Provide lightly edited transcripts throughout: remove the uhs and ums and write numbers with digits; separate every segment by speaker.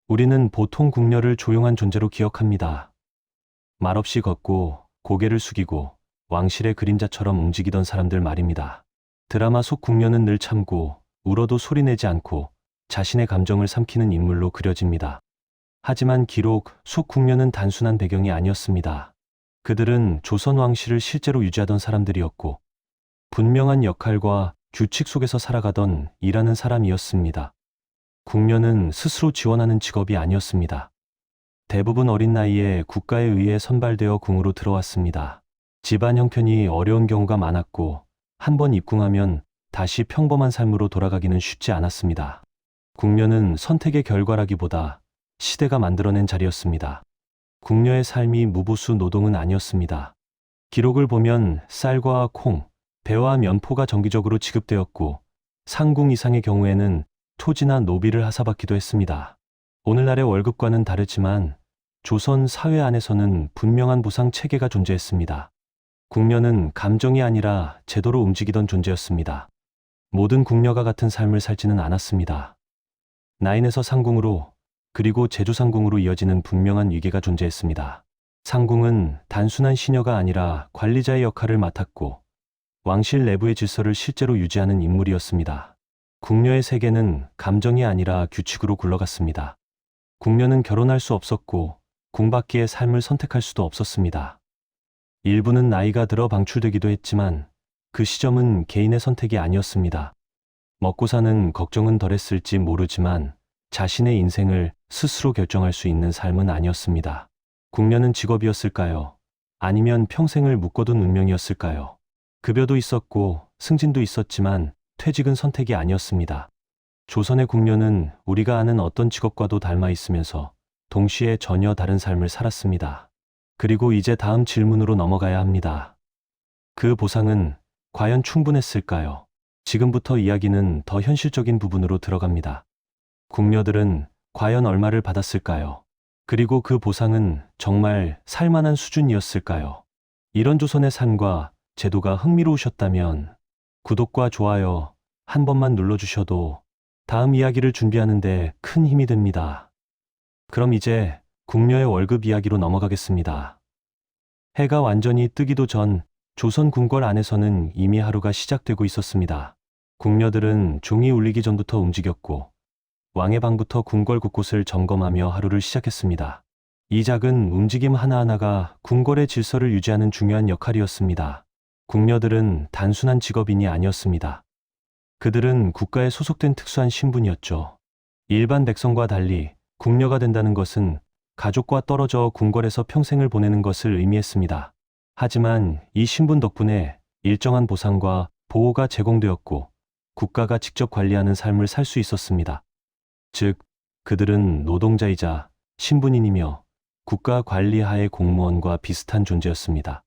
Speaker 1: 우리는 보통 궁녀를 조용한 존재로 기억합니다. 말없이 걷고 고개를 숙이고 왕실의 그림자처럼 움직이던 사람들 말입니다. 드라마 속 궁녀는 늘 참고 울어도 소리내지 않고 자신의 감정을 삼키는 인물로 그려집니다. 하지만 기록 속 궁녀는 단순한 배경이 아니었습니다. 그들은 조선 왕실을 실제로 유지하던 사람들이었고 분명한 역할과 규칙 속에서 살아가던 일하는 사람이었습니다. 궁녀는 스스로 지원하는 직업이 아니었습니다. 대부분 어린 나이에 국가에 의해 선발되어 궁으로 들어왔습니다. 집안 형편이 어려운 경우가 많았고 한 번 입궁하면 다시 평범한 삶으로 돌아가기는 쉽지 않았습니다. 궁녀는 선택의 결과라기보다 시대가 만들어낸 자리였습니다. 궁녀의 삶이 무보수 노동은 아니었습니다. 기록을 보면 쌀과 콩, 배와 면포가 정기적으로 지급되었고 상궁 이상의 경우에는 토지나 노비를 하사받기도 했습니다. 오늘날의 월급과는 다르지만 조선 사회 안에서는 분명한 보상 체계가 존재했습니다. 궁녀는 감정이 아니라 제도로 움직이던 존재였습니다. 모든 궁녀가 같은 삶을 살지는 않았습니다. 나인에서 상궁으로 그리고 제주상궁으로 이어지는 분명한 위계가 존재했습니다. 상궁은 단순한 시녀가 아니라 관리자의 역할을 맡았고 왕실 내부의 질서를 실제로 유지하는 인물이었습니다. 궁녀의 세계는 감정이 아니라 규칙으로 굴러갔습니다. 궁녀는 결혼할 수 없었고 궁밖기의 삶을 선택할 수도 없었습니다. 일부는 나이가 들어 방출되기도 했지만 그 시점은 개인의 선택이 아니었습니다. 먹고 사는 걱정은 덜했을지 모르지만 자신의 인생을 스스로 결정할 수 있는 삶은 아니었습니다. 궁녀는 직업이었을까요? 아니면 평생을 묶어둔 운명이었을까요? 급여도 있었고 승진도 있었지만 퇴직은 선택이 아니었습니다. 조선의 궁녀는 우리가 아는 어떤 직업과도 닮아 있으면서 동시에 전혀 다른 삶을 살았습니다. 그리고 이제 다음 질문으로 넘어가야 합니다. 그 보상은 과연 충분했을까요? 지금부터 이야기는 더 현실적인 부분으로 들어갑니다. 궁녀들은 과연 얼마를 받았을까요? 그리고 그 보상은 정말 살만한 수준이었을까요? 이런 조선의 삶과 제도가 흥미로우셨다면 구독과 좋아요 한 번만 눌러주셔도 다음 이야기를 준비하는데 큰 힘이 됩니다. 그럼 이제 궁녀의 월급 이야기로 넘어가겠습니다. 해가 완전히 뜨기도 전 조선 궁궐 안에서는 이미 하루가 시작되고 있었습니다. 궁녀들은 종이 울리기 전부터 움직였고 왕의 방부터 궁궐 곳곳을 점검하며 하루를 시작했습니다. 이 작은 움직임 하나하나가 궁궐의 질서를 유지하는 중요한 역할이었습니다. 궁녀들은 단순한 직업인이 아니었습니다. 그들은 국가에 소속된 특수한 신분이었죠. 일반 백성과 달리 궁녀가 된다는 것은 가족과 떨어져 궁궐에서 평생을 보내는 것을 의미했습니다. 하지만 이 신분 덕분에 일정한 보상과 보호가 제공되었고 국가가 직접 관리하는 삶을 살 수 있었습니다. 즉, 그들은 노동자이자 신분인이며 국가 관리하의 공무원과 비슷한 존재였습니다.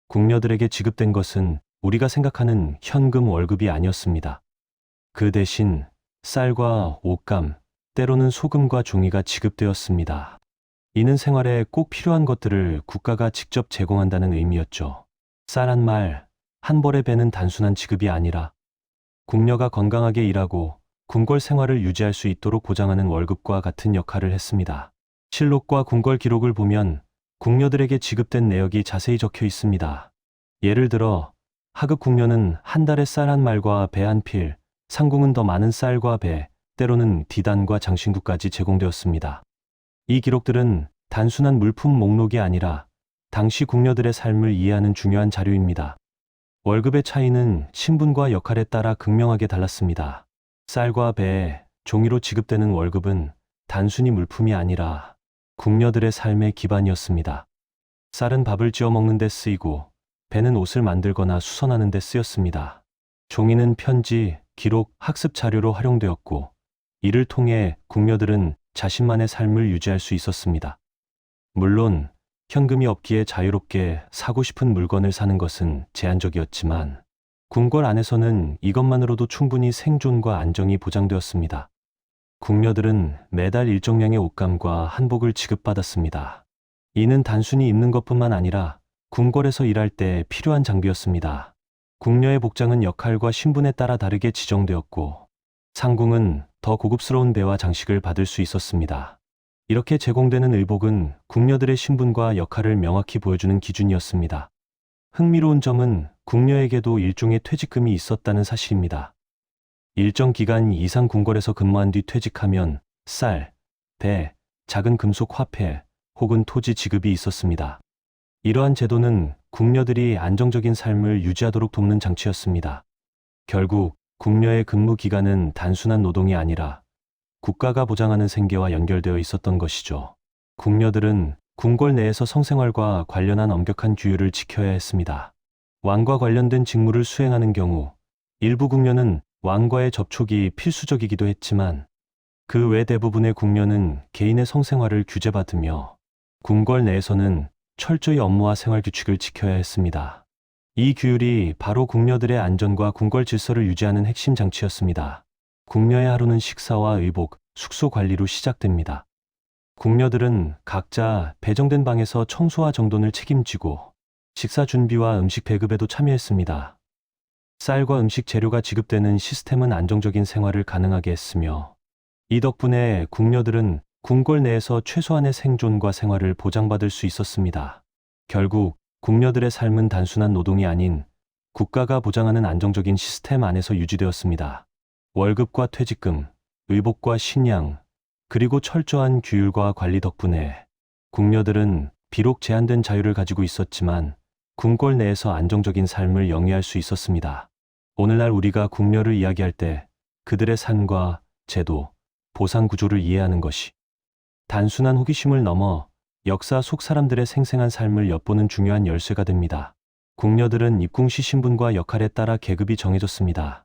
Speaker 1: 궁녀들에게 지급된 것은 우리가 생각하는 현금 월급이 아니었습니다. 그 대신 쌀과 옷감, 때로는 소금과 종이가 지급되었습니다. 이는 생활에 꼭 필요한 것들을 국가가 직접 제공한다는 의미였죠. 쌀 한 말, 한 벌의 배는 단순한 지급이 아니라 궁녀가 건강하게 일하고 궁궐 생활을 유지할 수 있도록 보장하는 월급과 같은 역할을 했습니다. 실록과 궁궐 기록을 보면 궁녀들에게 지급된 내역이 자세히 적혀 있습니다. 예를 들어 하급 궁녀는 한 달에 쌀 한 말과 배 한 필, 상궁은 더 많은 쌀과 배, 때로는 디단과 장신구까지 제공되었습니다. 이 기록들은 단순한 물품 목록이 아니라 당시 궁녀들의 삶을 이해하는 중요한 자료입니다. 월급의 차이는 신분과 역할에 따라 극명하게 달랐습니다. 쌀과 배, 종이로 지급되는 월급은 단순히 물품이 아니라 궁녀들의 삶의 기반이었습니다. 쌀은 밥을 지어 먹는 데 쓰이고 배는 옷을 만들거나 수선하는 데 쓰였습니다. 종이는 편지, 기록, 학습 자료로 활용되었고 이를 통해 궁녀들은 자신만의 삶을 유지할 수 있었습니다. 물론 현금이 없기에 자유롭게 사고 싶은 물건을 사는 것은 제한적이었지만 궁궐 안에서는 이것만으로도 충분히 생존과 안정이 보장되었습니다. 궁녀들은 매달 일정량의 옷감과 한복을 지급받았습니다. 이는 단순히 입는 것뿐만 아니라 궁궐에서 일할 때 필요한 장비였습니다. 궁녀의 복장은 역할과 신분에 따라 다르게 지정되었고 상궁은 더 고급스러운 배와 장식을 받을 수 있었습니다. 이렇게 제공되는 의복은 궁녀들의 신분과 역할을 명확히 보여주는 기준이었습니다. 흥미로운 점은 궁녀에게도 일종의 퇴직금이 있었다는 사실입니다. 일정 기간 이상 궁궐에서 근무한 뒤 퇴직하면 쌀, 배, 작은 금속 화폐 혹은 토지 지급이 있었습니다. 이러한 제도는 궁녀들이 안정적인 삶을 유지하도록 돕는 장치였습니다. 결국 궁녀의 근무 기간은 단순한 노동이 아니라 국가가 보장하는 생계와 연결되어 있었던 것이죠. 궁녀들은 궁궐 내에서 성생활과 관련한 엄격한 규율을 지켜야 했습니다. 왕과 관련된 직무를 수행하는 경우 일부 궁녀는 왕과의 접촉이 필수적이기도 했지만 그 외 대부분의 궁녀는 개인의 성생활을 규제받으며 궁궐 내에서는 철저히 업무와 생활 규칙을 지켜야 했습니다. 이 규율이 바로 궁녀들의 안전과 궁궐 질서를 유지하는 핵심 장치였습니다. 궁녀의 하루는 식사와 의복, 숙소 관리로 시작됩니다. 궁녀들은 각자 배정된 방에서 청소와 정돈을 책임지고 식사 준비와 음식 배급에도 참여했습니다. 쌀과 음식 재료가 지급되는 시스템은 안정적인 생활을 가능하게 했으며 이 덕분에 궁녀들은 궁궐 내에서 최소한의 생존과 생활을 보장받을 수 있었습니다. 결국 궁녀들의 삶은 단순한 노동이 아닌 국가가 보장하는 안정적인 시스템 안에서 유지되었습니다. 월급과 퇴직금, 의복과 식량, 그리고 철저한 규율과 관리 덕분에 궁녀들은 비록 제한된 자유를 가지고 있었지만 궁궐 내에서 안정적인 삶을 영위할 수 있었습니다. 오늘날 우리가 궁녀를 이야기할 때 그들의 삶과 제도, 보상 구조를 이해하는 것이 단순한 호기심을 넘어 역사 속 사람들의 생생한 삶을 엿보는 중요한 열쇠가 됩니다. 궁녀들은 입궁시 신분과 역할에 따라 계급이 정해졌습니다.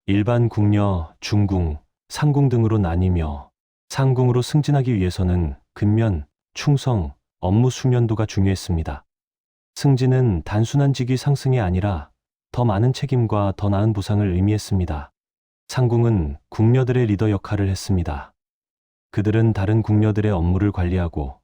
Speaker 1: 일반 궁녀, 중궁, 상궁 등으로 나뉘며 상궁으로 승진하기 위해서는 근면, 충성, 업무 숙련도가 중요했습니다. 승진은 단순한 직위 상승이 아니라 더 많은 책임과 더 나은 보상을 의미했습니다. 상궁은 궁녀들의 리더 역할을 했습니다. 그들은 다른 궁녀들의 업무를 관리하고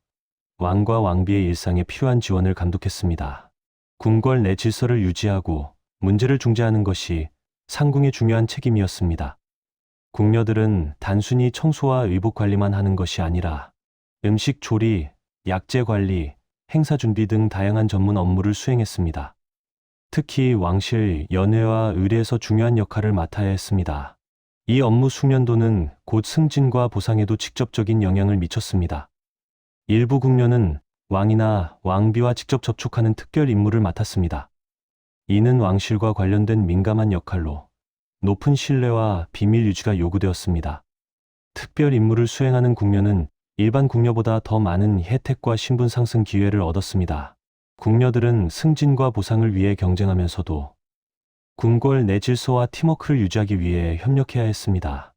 Speaker 1: 왕과 왕비의 일상에 필요한 지원을 감독했습니다. 궁궐 내 질서를 유지하고 문제를 중재하는 것이 상궁의 중요한 책임이었습니다. 궁녀들은 단순히 청소와 의복 관리만 하는 것이 아니라 음식 조리, 약재 관리, 행사 준비 등 다양한 전문 업무를 수행했습니다. 특히 왕실, 연회와 의례에서 중요한 역할을 맡아야 했습니다. 이 업무 숙련도는 곧 승진과 보상에도 직접적인 영향을 미쳤습니다. 일부 궁녀는 왕이나 왕비와 직접 접촉하는 특별 임무를 맡았습니다. 이는 왕실과 관련된 민감한 역할로 높은 신뢰와 비밀 유지가 요구되었습니다. 특별 임무를 수행하는 궁녀는 일반 궁녀보다 더 많은 혜택과 신분 상승 기회를 얻었습니다. 궁녀들은 승진과 보상을 위해 경쟁하면서도 궁궐 내 질서와 팀워크를 유지하기 위해 협력해야 했습니다.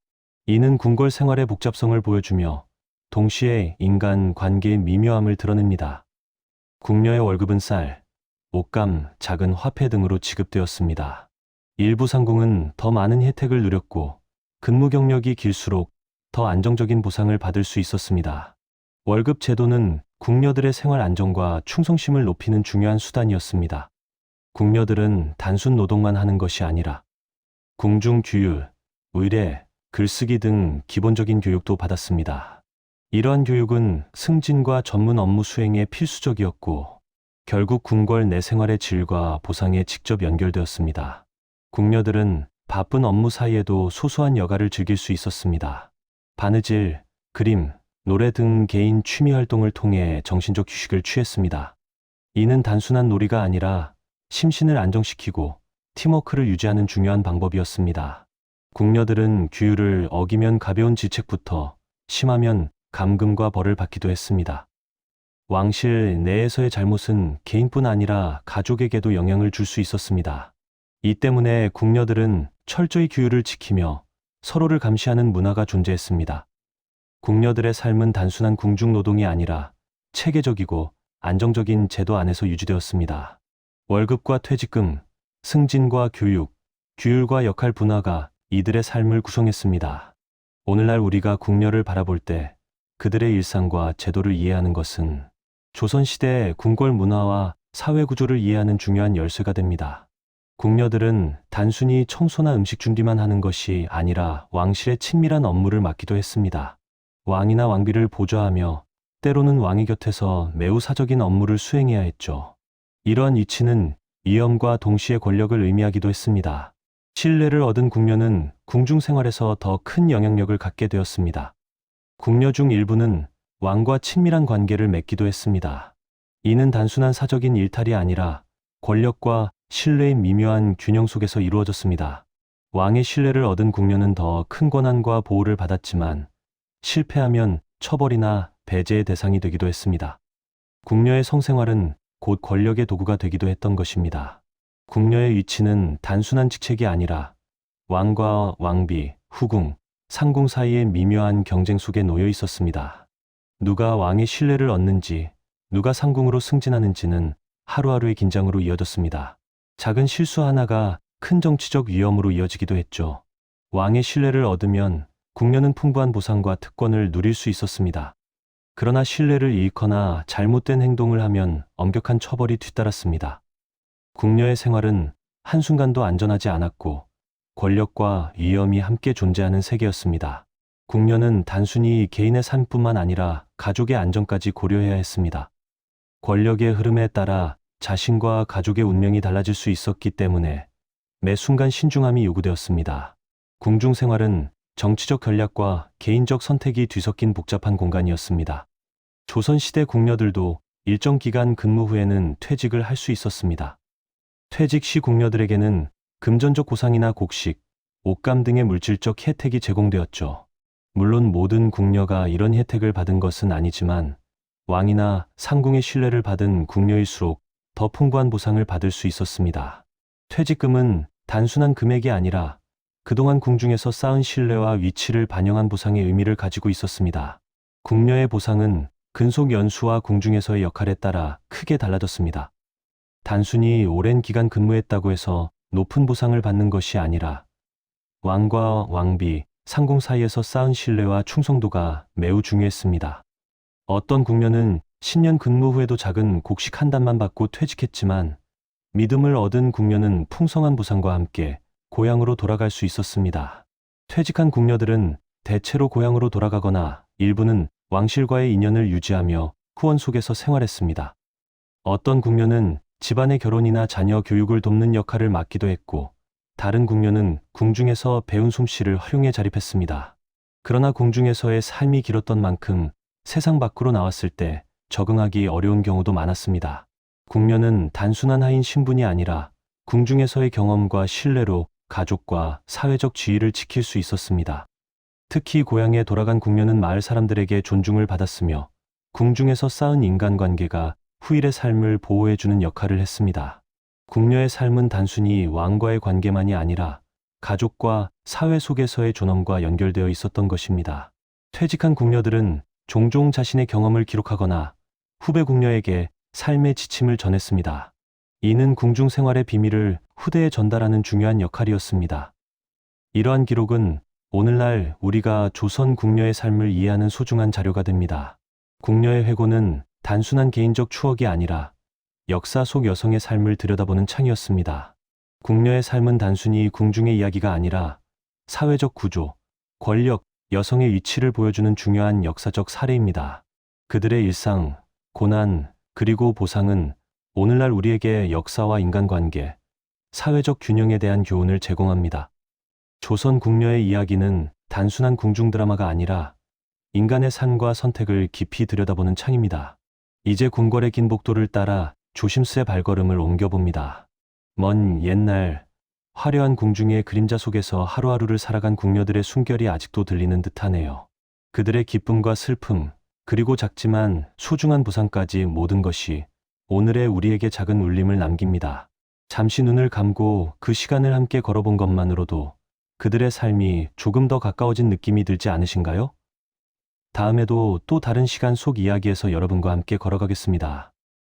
Speaker 1: 이는 궁궐 생활의 복잡성을 보여주며 동시에 인간 관계의 미묘함을 드러냅니다. 궁녀의 월급은 쌀, 옷감, 작은 화폐 등으로 지급되었습니다. 일부 상궁은 더 많은 혜택을 누렸고 근무 경력이 길수록 더 안정적인 보상을 받을 수 있었습니다. 월급 제도는 궁녀들의 생활 안정과 충성심을 높이는 중요한 수단이었습니다. 궁녀들은 단순 노동만 하는 것이 아니라 궁중 규율, 의례, 글쓰기 등 기본적인 교육도 받았습니다. 이러한 교육은 승진과 전문 업무 수행에 필수적이었고 결국 궁궐 내 생활의 질과 보상에 직접 연결되었습니다. 궁녀들은 바쁜 업무 사이에도 소소한 여가를 즐길 수 있었습니다. 바느질, 그림, 노래 등 개인 취미 활동을 통해 정신적 휴식을 취했습니다. 이는 단순한 놀이가 아니라 심신을 안정시키고 팀워크를 유지하는 중요한 방법이었습니다. 궁녀들은 규율을 어기면 가벼운 질책부터 심하면 감금과 벌을 받기도 했습니다. 왕실 내에서의 잘못은 개인뿐 아니라 가족에게도 영향을 줄 수 있었습니다. 이 때문에 궁녀들은 철저히 규율을 지키며 서로를 감시하는 문화가 존재했습니다. 궁녀들의 삶은 단순한 궁중 노동이 아니라 체계적이고 안정적인 제도 안에서 유지되었습니다. 월급과 퇴직금, 승진과 교육, 규율과 역할 분화가 이들의 삶을 구성했습니다. 오늘날 우리가 궁녀를 바라볼 때 그들의 일상과 제도를 이해하는 것은 조선시대의 궁궐 문화와 사회 구조를 이해하는 중요한 열쇠가 됩니다. 궁녀들은 단순히 청소나 음식 준비만 하는 것이 아니라 왕실의 친밀한 업무를 맡기도 했습니다. 왕이나 왕비를 보좌하며 때로는 왕의 곁에서 매우 사적인 업무를 수행해야 했죠. 이러한 위치는 위엄과 동시에 권력을 의미하기도 했습니다. 신뢰를 얻은 궁녀는 궁중 생활에서 더 큰 영향력을 갖게 되었습니다. 궁녀 중 일부는 왕과 친밀한 관계를 맺기도 했습니다. 이는 단순한 사적인 일탈이 아니라 권력과 신뢰의 미묘한 균형 속에서 이루어졌습니다. 왕의 신뢰를 얻은 궁녀는 더 큰 권한과 보호를 받았지만 실패하면 처벌이나 배제의 대상이 되기도 했습니다. 궁녀의 성생활은 곧 권력의 도구가 되기도 했던 것입니다. 궁녀의 위치는 단순한 직책이 아니라 왕과 왕비, 후궁, 상궁 사이의 미묘한 경쟁 속에 놓여 있었습니다. 누가 왕의 신뢰를 얻는지, 누가 상궁으로 승진하는지는 하루하루의 긴장으로 이어졌습니다. 작은 실수 하나가 큰 정치적 위험으로 이어지기도 했죠. 왕의 신뢰를 얻으면 궁녀는 풍부한 보상과 특권을 누릴 수 있었습니다. 그러나 신뢰를 잃거나 잘못된 행동을 하면 엄격한 처벌이 뒤따랐습니다. 궁녀의 생활은 한순간도 안전하지 않았고 권력과 위험이 함께 존재하는 세계였습니다. 궁녀는 단순히 개인의 삶뿐만 아니라 가족의 안전까지 고려해야 했습니다. 권력의 흐름에 따라 자신과 가족의 운명이 달라질 수 있었기 때문에 매 순간 신중함이 요구되었습니다. 궁중 생활은 정치적 전략과 개인적 선택이 뒤섞인 복잡한 공간이었습니다. 조선시대 궁녀들도 일정 기간 근무 후에는 퇴직을 할 수 있었습니다. 퇴직 시 궁녀들에게는 금전적 보상이나 곡식, 옷감 등의 물질적 혜택이 제공되었죠. 물론 모든 궁녀가 이런 혜택을 받은 것은 아니지만 왕이나 상궁의 신뢰를 받은 궁녀일수록 더 풍부한 보상을 받을 수 있었습니다. 퇴직금은 단순한 금액이 아니라 그동안 궁중에서 쌓은 신뢰와 위치를 반영한 보상의 의미를 가지고 있었습니다. 궁녀의 보상은 근속 연수와 궁중에서의 역할에 따라 크게 달라졌습니다. 단순히 오랜 기간 근무했다고 해서 높은 보상을 받는 것이 아니라 왕과 왕비, 상궁 사이에서 쌓은 신뢰와 충성도가 매우 중요했습니다. 어떤 궁녀는 10년 근무 후에도 작은 곡식 한 단만 받고 퇴직했지만 믿음을 얻은 궁녀는 풍성한 보상과 함께 고향으로 돌아갈 수 있었습니다. 퇴직한 궁녀들은 대체로 고향으로 돌아가거나 일부는 왕실과의 인연을 유지하며 후원 속에서 생활했습니다. 어떤 궁녀는 집안의 결혼이나 자녀 교육을 돕는 역할을 맡기도 했고 다른 궁녀는 궁중에서 배운 솜씨를 활용해 자립했습니다. 그러나 궁중에서의 삶이 길었던 만큼 세상 밖으로 나왔을 때 적응하기 어려운 경우도 많았습니다. 궁녀는 단순한 하인 신분이 아니라 궁중에서의 경험과 신뢰로 가족과 사회적 지위를 지킬 수 있었습니다. 특히 고향에 돌아간 궁녀는 마을 사람들에게 존중을 받았으며 궁중에서 쌓은 인간관계가 후일의 삶을 보호해주는 역할을 했습니다. 궁녀의 삶은 단순히 왕과의 관계만이 아니라 가족과 사회 속에서의 존엄과 연결되어 있었던 것입니다. 퇴직한 궁녀들은 종종 자신의 경험을 기록하거나 후배 궁녀에게 삶의 지침을 전했습니다. 이는 궁중 생활의 비밀을 후대에 전달하는 중요한 역할이었습니다. 이러한 기록은 오늘날 우리가 조선 궁녀의 삶을 이해하는 소중한 자료가 됩니다. 궁녀의 회고는 단순한 개인적 추억이 아니라 역사 속 여성의 삶을 들여다보는 창이었습니다. 궁녀의 삶은 단순히 궁중의 이야기가 아니라 사회적 구조, 권력, 여성의 위치를 보여주는 중요한 역사적 사례입니다. 그들의 일상, 고난, 그리고 보상은 오늘날 우리에게 역사와 인간관계, 사회적 균형에 대한 교훈을 제공합니다. 조선 궁녀의 이야기는 단순한 궁중 드라마가 아니라 인간의 삶과 선택을 깊이 들여다보는 창입니다. 이제 궁궐의 긴 복도를 따라 조심스레 발걸음을 옮겨봅니다. 먼 옛날 화려한 궁중의 그림자 속에서 하루하루를 살아간 궁녀들의 숨결이 아직도 들리는 듯하네요. 그들의 기쁨과 슬픔, 그리고 작지만 소중한 보상까지 모든 것이 오늘의 우리에게 작은 울림을 남깁니다. 잠시 눈을 감고 그 시간을 함께 걸어본 것만으로도 그들의 삶이 조금 더 가까워진 느낌이 들지 않으신가요? 다음에도 또 다른 시간 속 이야기에서 여러분과 함께 걸어가겠습니다.